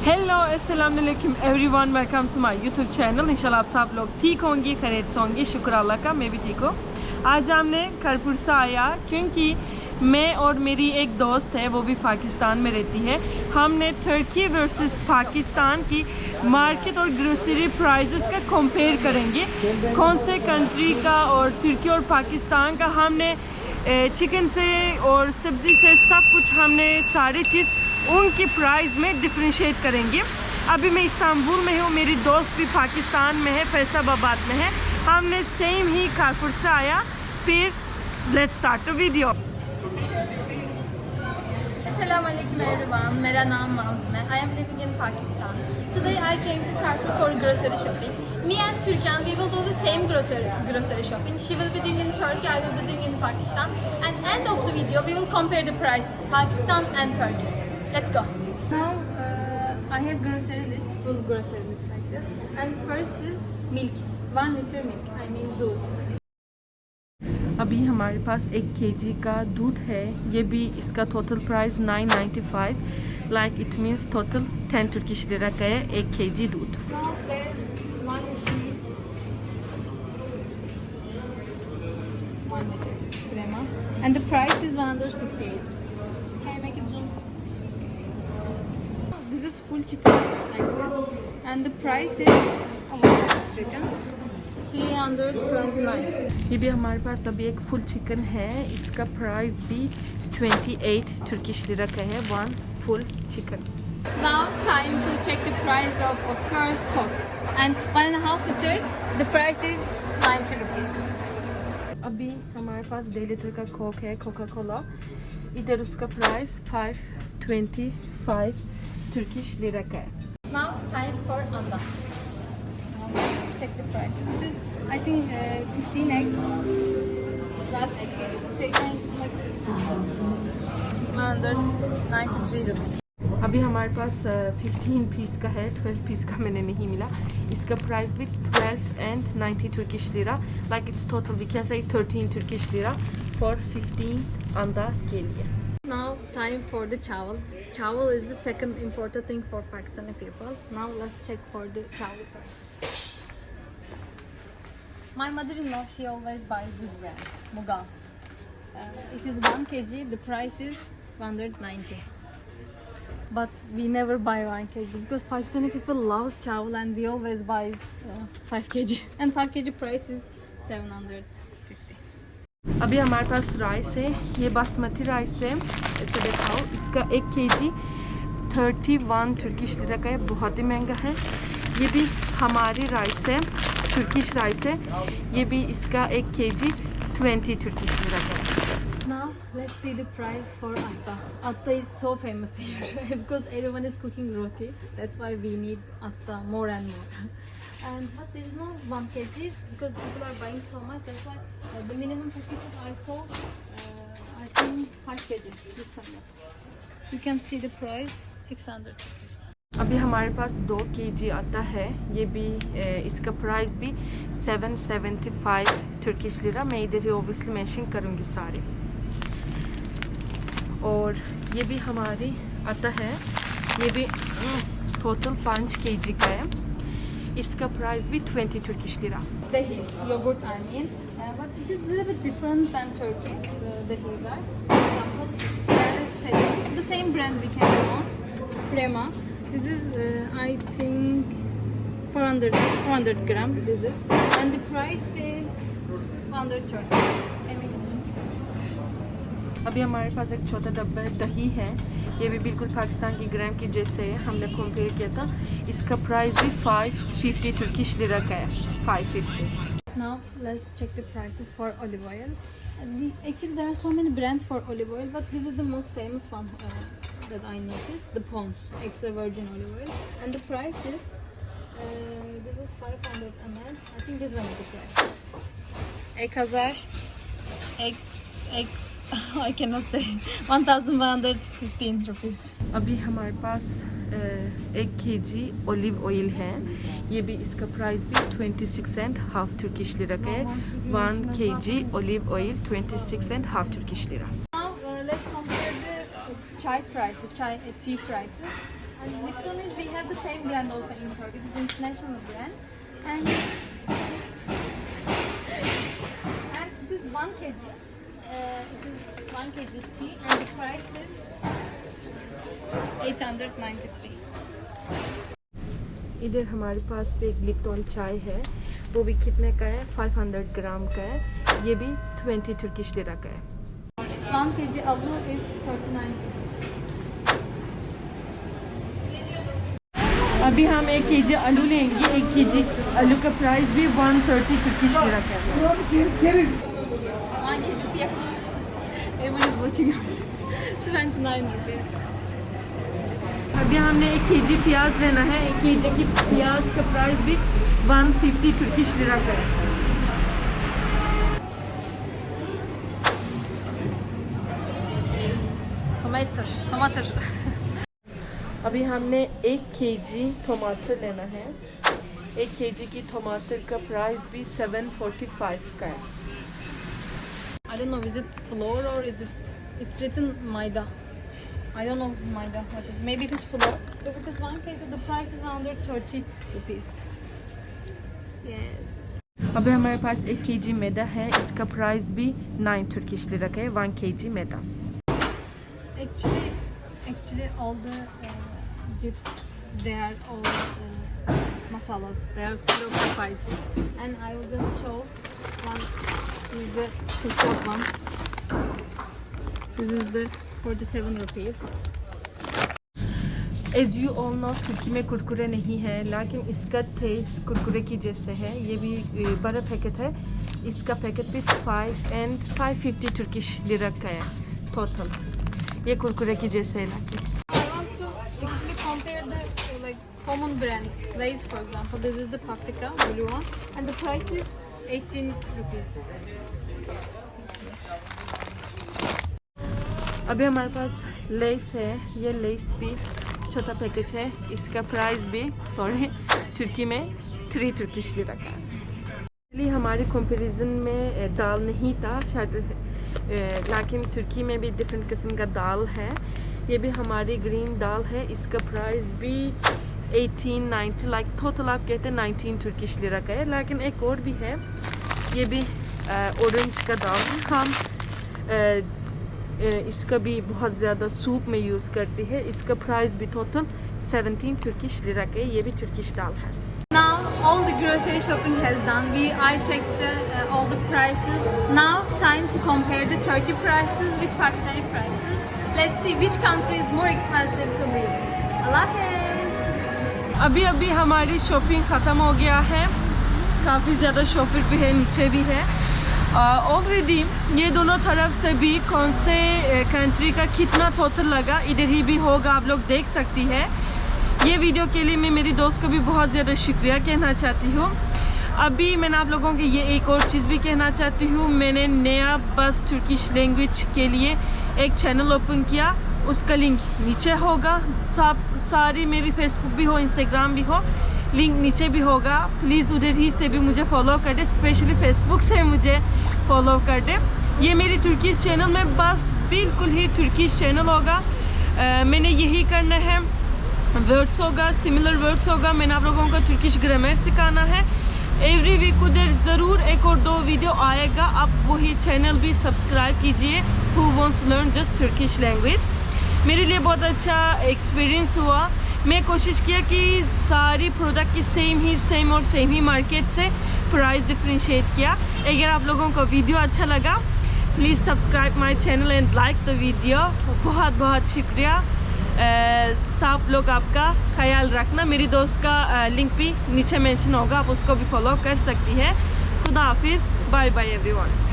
Hello अस्सलाम वालेकुम everyone, welcome to my YouTube channel. इंशाल्लाह आप सब लोग ठीक होंगे, खैरियत से होंगे। शुक्र अल्लाह का, मैं भी ठीक हूँ। आज हमने कारपुर से आया क्योंकि मैं और मेरी एक दोस्त है, वो भी पाकिस्तान में रहती है। हमने तुर्की वर्सेस पाकिस्तान की मार्केट और ग्रोसरी प्राइसेस का कंपेयर करेंगे, कौन से कंट्री का और तुर्की और पाकिस्तान का। हमने चिकन से और सब्ज़ी से सब कुछ हमने सारी चीज़ उनकी प्राइस में डिफ्रेंशिएट करेंगे। अभी मैं इस्तांबुल में हूँ, मेरी दोस्त भी पाकिस्तान में है, फैसलाबाद में है। हमने सेम ही कारपुर से आया। फिर let's start the video. Assalamu alaikum everyone. मेरा नाम माउज़ है. I am living in Pakistan. Today I came to Carrefour for grocery shopping. Me and Turkan, we will do the same grocery shopping. She will be doing in Turkey, I will be doing in Pakistan. And end of the video, we will compare the prices, Pakistan and Turkey. Let's go. Now I have grocery list, full grocery list like this. And first is milk, 1 liter milk. I mean दूध. अभी हमारे पास 1 kg का दूध है। ये भी इसका total price 995, like it means total 10 Turkish lira का है 1 kg दूध। Now there is 1 liter milk, 1 liter crema, and the price is 158. Can you make it zoom? This is full chicken like this, and the price is it's written 329. ये भी हमारे पास अभी एक full chicken है, इसका price भी 28 Turkish lira का है 1 full chicken. Now time to check the price of course Coke, and 1.5 liter. The price is 90 rupees. अभी हमारे पास 1.5 लीटर का कोक है, कोका कोला। इधर उसका प्राइस 525 तुर्किश लिरा का है। Now time for anda. Now let's check the price. This is I think 15 egg. That egg. Shaken like 193 rupees. अभी हमारे पास 15 पीस का है, 12 पीस का मैंने नहीं मिला। इसका प्राइस भी 12 and 90 Turkish lira, like it's total we can say 13 Turkish lira for 15 anda के लिए। Now time for the chawal. Chawal is the second important thing for Pakistani people. Now let's check for the chawal price. My mother-in-law, she always buys this brand, Mughal. It is 1 kg. The price is 190. But we never buy 1 kg because Pakistani people love chawal and we always buy 5 kg. And 5 kg price is 750. अभी हमारे पास rice है, ये basmati rice है। इसे दिखाओ, इसका 1 kg 31 Turkish lira का है, बहुत ही महंगा है। ये भी हमारी राइस है, तुर्किश राइस है। ये भी इसका 1 kg 20 तुर्किश लिरा का है। Now let's see the price for atta. Atta is so famous here because everyone is cooking roti. That's why we need atta more and more. And but there is no 1 kg because people are buying so much. That's why the minimum packages I saw, I think 5 kg. This kind of. You can see the price 600 rupees. अभी हमारे पास 2 kg आटा है। ये भी इसका price भी 775 Turkish lira. मैं इधर ही ऑब्वियसली मेंशन करूँगी सारे। और ये भी हमारी आटा है, ये भी टोटल 5 kg का है। इसका प्राइस भी 20 Turkish lira. Dahi, yogurt I mean. But it is a little bit different than Turkey. The dahis are. For example, there is Selim. The same brand we can go on. Crema. This is I think 400 gram. This is, and the price is 130. अभी हमारे पास एक छोटा डब्बा दही है, ये भी बिल्कुल पाकिस्तान की ग्राम की जैसे है। हमने कंपेयर किया था, इसका प्राइस भी 550 तुर्किश लिरा का है, 550। Now let's check the prices for olive oil. Actually there are so many brands for olive oil, but this is the most famous one that I noticed, the Pond's extra virgin olive oil, and the price is this is 500 ml. I think this one is the price. Ek hazar, X I cannot say 1115 rupees. अभी हमारे पास 1 kg olive oil है, ये भी इसका price भी 26.5 Turkish lira का है। 1 kg olive oil 26.5 Turkish lira. Now let's compare the chai prices, tea prices. And Lipton is, we have the same brand also in Turkey. It is international brand. And this 1 kg. It is 1 kg tea and the price is 893. इधर हमारे पास भी एक Lipton चाय है, वो भी कितने का है, 500 ग्राम का है, ये भी 20 तुर्किश लिरा का है। 1 kg aloo is 39. अभी हम 1 kg आलू लेंगे, 1 kg आलू का प्राइस भी 130 तुर्किश लिरा का है। 1 kg piyaz. Everyone is watching us. 29 rupees. अभी हमने 1 kg प्याज लेना है, 1 kg की प्याज का प्राइस भी 150 तुर्किश लिरा का है। Tomato. अभी हमने 1 kg टमाटर लेना है, 1 kg की टमाटर का प्राइस भी 745 का है। I don't know, is it flour or is it? It's written maida. I don't know maida. What is? Maybe it is flour. But because 1 kg, the price is 130 rupees. Yes. अभी हमारे पास 1 kg मैदा है, इसका price भी 9 Turkish lira का है, 1 kg maida. Actually, all the chips, they are all masalas. They are full of spicy. And I will just show one. This is the TikTok one. This is the 47 rupees. As you all know, तुर्की में कुरकुरे नहीं है, लेकिन इसका test Kurkure की जैसे है। ये भी बड़ा पैकेट है, इसका पैकेट भी 550 तुर्किश लिरा का है टोटल। ये कुरकुरे की जैसे लगती है। I want to actually compare the like common brands. Lay's, for example, this is the paprika blue one, and the price is 18 rupees. अभी हमारे पास लेस है, ये लेस भी छोटा पैकेज है, इसका प्राइस भी तुर्की में 3 तुर्किश लिरा का है। इसलिए हमारे कंपैरिजन में दाल नहीं था शायद, लेकिन तुर्की में भी डिफरेंट किस्म का दाल है। ये भी हमारी ग्रीन दाल है, इसका प्राइस भी 1890, लाइक टोटल आप कहते हैं 19 तुर्किश लिरा का है। लेकिन एक और भी है, ये भी ऑरेंज का दाल है, हम इसका भी बहुत ज़्यादा सूप में यूज़ करती है, इसका प्राइस भी टोटल 17 तुर्किश लिरा का है, ये भी तुर्किश दाल है। Now all the grocery shopping has done. I checked all the prices. Now time to compare the Turkey prices with Pakistani prices. Let's see which country is more expensive to live. Allah Hafiz. अभी हमारी shopping ख़त्म हो गया है, काफ़ी ज़्यादा shopping भी है, नीचे भी है। ऑलरेडी ये दोनों तरफ से भी कौन से कंट्री का कितना टोटल लगा इधर ही भी होगा, आप लोग देख सकती है। ये वीडियो के लिए मैं मेरी दोस्त को भी बहुत ज़्यादा शुक्रिया कहना चाहती हूँ। अभी मैंने आप लोगों के ये एक और चीज़ भी कहना चाहती हूँ, मैंने नया बस तुर्किश लैंग्वेज के लिए एक चैनल ओपन किया, उसका लिंक नीचे होगा। सारी मेरी फेसबुक भी हो, इंस्टाग्राम भी हो, लिंक नीचे भी होगा। प्लीज़ उधर ही से भी मुझे फॉलो कर दे, स्पेशली फेसबुक से मुझे फॉलो कर दे। ये मेरी तुर्किश चैनल में बस बिल्कुल ही तुर्किश चैनल होगा। मैंने यही करना है, वर्ड्स होगा, सिमिलर वर्ड्स होगा, मैंने आप लोगों को तुर्किश ग्रामर सिखाना है। एवरी वीक उधर ज़रूर 1 और 2 वीडियो आएगा, आप वही चैनल भी सब्सक्राइब कीजिए, who wants learn just Turkish language. मेरे लिए बहुत अच्छा एक्सपीरियंस हुआ। मैं कोशिश किया कि सारी प्रोडक्ट की सेम ही मार्केट से प्राइस डिफरेंशिएट किया। अगर आप लोगों को वीडियो अच्छा लगा, please subscribe my channel and like the video. बहुत बहुत शुक्रिया। सब लोग आपका ख्याल रखना। मेरी दोस्त का लिंक भी नीचे मेंशन होगा, आप उसको भी फॉलो कर सकती है। खुदा हाफिज़, बाय बाय एवरीवन।